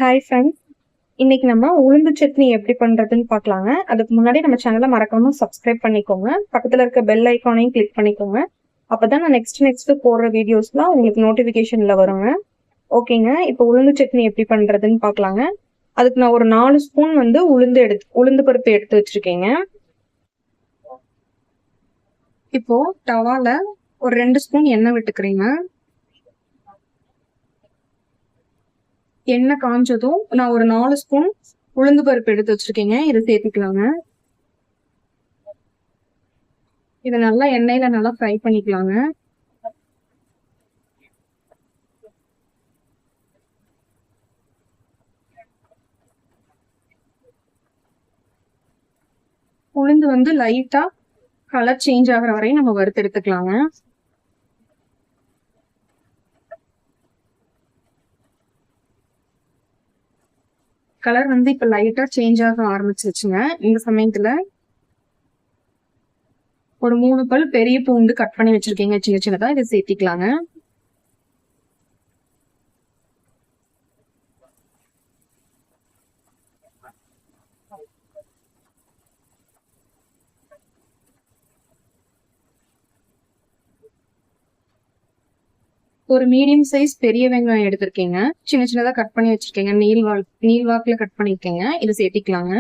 Hi friends, இன்னைக்கு நம்ம உளுந்து சட்னி எப்படி பண்றதுன்னு பார்க்கலாங்க. அதுக்கு முன்னாடி நம்ம சேனலை மறக்காம சப்ஸ்கிரைப் பண்ணிக்கோங்க. பக்கத்துல இருக்க பெல் ஐக்கானையும் கிளிக் பண்ணிக்கோங்க. அப்பதான் நான் நெக்ஸ்ட் போடுற வீடியோஸ்லாம் உங்களுக்கு நோட்டிபிகேஷன்ல வருங்க. ஓகேங்க, இப்போ உளுந்து சட்னி எப்படி பண்றதுன்னு பார்க்கலாங்க. அதுக்கு நான் ஒரு 4 ஸ்பூன் உளுந்து பருப்பு எடுத்து வச்சிருக்கேங்க. இப்போ தவால ஒரு 2 ஸ்பூன் எண்ணெய் விட்டுக்கிறேங்க. எண்ணெய் காஞ்சதும் நான் ஒரு 4 ஸ்பூன் உளுந்து பருப்பு எடுத்து வச்சிருக்கேங்க. இதை சேர்த்துக்கலாங்க. இதை நல்லா எண்ணெயில நல்லா ஃப்ரை பண்ணிக்கலாங்க. உளுந்து லைட்டா கலர் சேஞ்ச் ஆகிற வரையும் நம்ம வறுத்து எடுத்துக்கலாங்க. கலர் இப்ப லைட்டா சேஞ்ச் ஆக ஆரம்பிச்சிருச்சுங்க. இந்த சமயத்துல ஒரு 3 பல் பெரிய பூண்டு கட் பண்ணி வச்சிருக்கீங்க சின்ன சின்னதா, இதை சேர்த்திக்கலாங்க. ஒரு மீடியம் சைஸ் பெரிய வெங்காயம் எடுத்திருக்கீங்க, சின்ன சின்னதா கட் பண்ணி வச்சிருக்கீங்க, நீள்வாக்குல கட் பண்ணிருக்கீங்க, இதை சேர்த்திக்கலாங்க.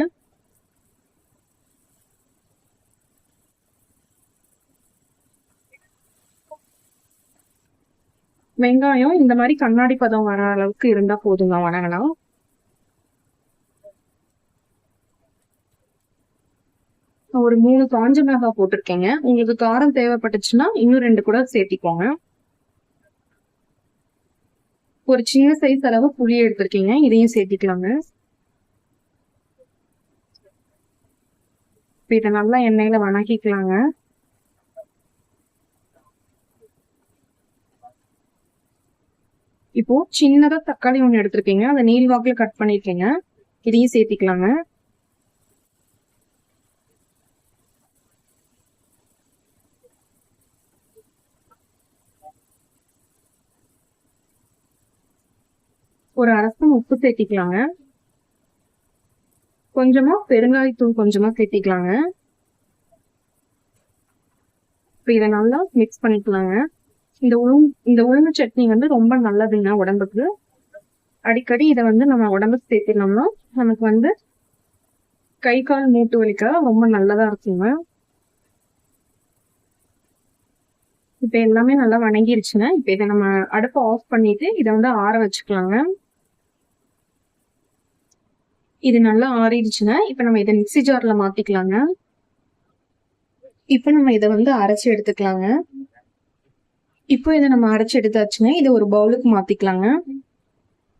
வெங்காயம் இந்த மாதிரி கண்ணாடி பதம் வர அளவுக்கு இருந்தா போதுங்க, வணங்கலாம். ஒரு 3 காஞ்ச மிளகாய் போட்டிருக்கேங்க. உங்களுக்கு காரம் தேவைப்பட்டுச்சுன்னா இன்னும் 2 கூட சேர்த்திக்கோங்க. ஒரு சின்ன சைஸ் அளவு புளி எடுத்திருக்கீங்க, இதையும் சேர்த்திக்கலாங்க. இதை நல்லா எண்ணெயில வணக்கிக்கலாங்க. இப்போ சின்னதா தக்காளி 1 எடுத்திருக்கீங்க, அதை நீள்வாக்குல கட் பண்ணிருக்கீங்க, இதையும் சேர்த்திக்கலாங்க. ஒரு 1/2 ஸ்பூன் உப்பு சேர்த்திக்கலாங்க. கொஞ்சமா பெருங்காயத்தூள் கொஞ்சமா சேர்த்திக்கலாங்க. இப்போ இதை நல்லா மிக்ஸ் பண்ணிக்கலாங்க. இந்த உளுந்து சட்னி ரொம்ப நல்லதுங்க உடம்புக்கு. அடிக்கடி இதை நம்ம உடம்புக்கு சேர்த்தினோம்னா நமக்கு கை கால் மூட்டு வலிக்க ரொம்ப நல்லதா இருக்குங்க. இப்ப எல்லாமே நல்லா வணங்கிருச்சுங்க. இப்ப இதை நம்ம அடுப்பை ஆஃப் பண்ணிட்டு இதை ஆற வச்சுக்கலாங்க. இது நல்லா ஆறிடுச்சுங்க. இப்ப நம்ம இதை மிக்ஸி ஜார்ல மாத்திக்கலாங்க. இப்ப நம்ம இதை அரைச்சு எடுத்துக்கலாங்க. இப்போ இதை நம்ம அரைச்சு எடுத்தாச்சுங்க. இதை ஒரு பவுலுக்கு மாத்திக்கலாங்க.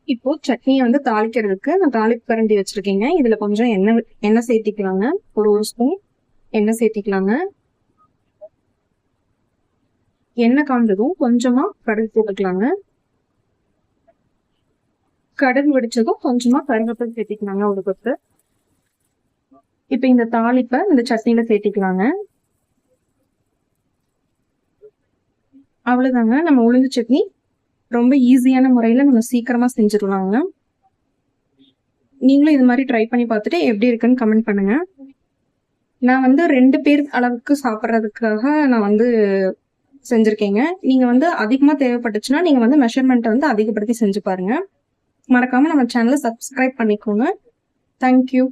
இப்போ சட்னியை தாளிக்கிறதுக்கு நான் தாளிப்பு கரண்டி வச்சிருக்கேங்க. இதுல கொஞ்சம் எண்ணெய் சேர்த்திக்கலாங்க. ஒரு ஸ்பூன் எண்ணெய் சேர்த்திக்கலாங்க. எண்ணெய் காஞ்சதும் கொஞ்சமா கடுகு போட்டுக்கலாங்க. கடுகு வெடிச்சதும் கொஞ்சமா கருவேப்பிலை சேர்த்திக்கலாங்க, ஒரு கொத்து. இப்ப இந்த தாளிப்பை இந்த சட்னியில சேர்த்திக்கலாங்க. அவ்வளவுதாங்க, நம்ம உளுந்து சட்னி ரொம்ப ஈஸியான முறையில நம்ம சீக்கிரமா செஞ்சிடலாங்க. நீங்களும் இது மாதிரி ட்ரை பண்ணி பார்த்துட்டு எப்படி இருக்குன்னு கமெண்ட் பண்ணுங்க. நான் 2 பேர் அளவுக்கு சாப்பிட்றதுக்காக நான் செஞ்சிருக்கேங்க. நீங்க அதிகமா தேவைப்பட்டுச்சுன்னா நீங்க மெஷர்மெண்ட்டை அதிகப்படுத்தி செஞ்சு பாருங்க. மறக்காம நம்ம சேனலை சப்ஸ்கிரைப் பண்ணிக்கோங்க. தேங்க்யூ.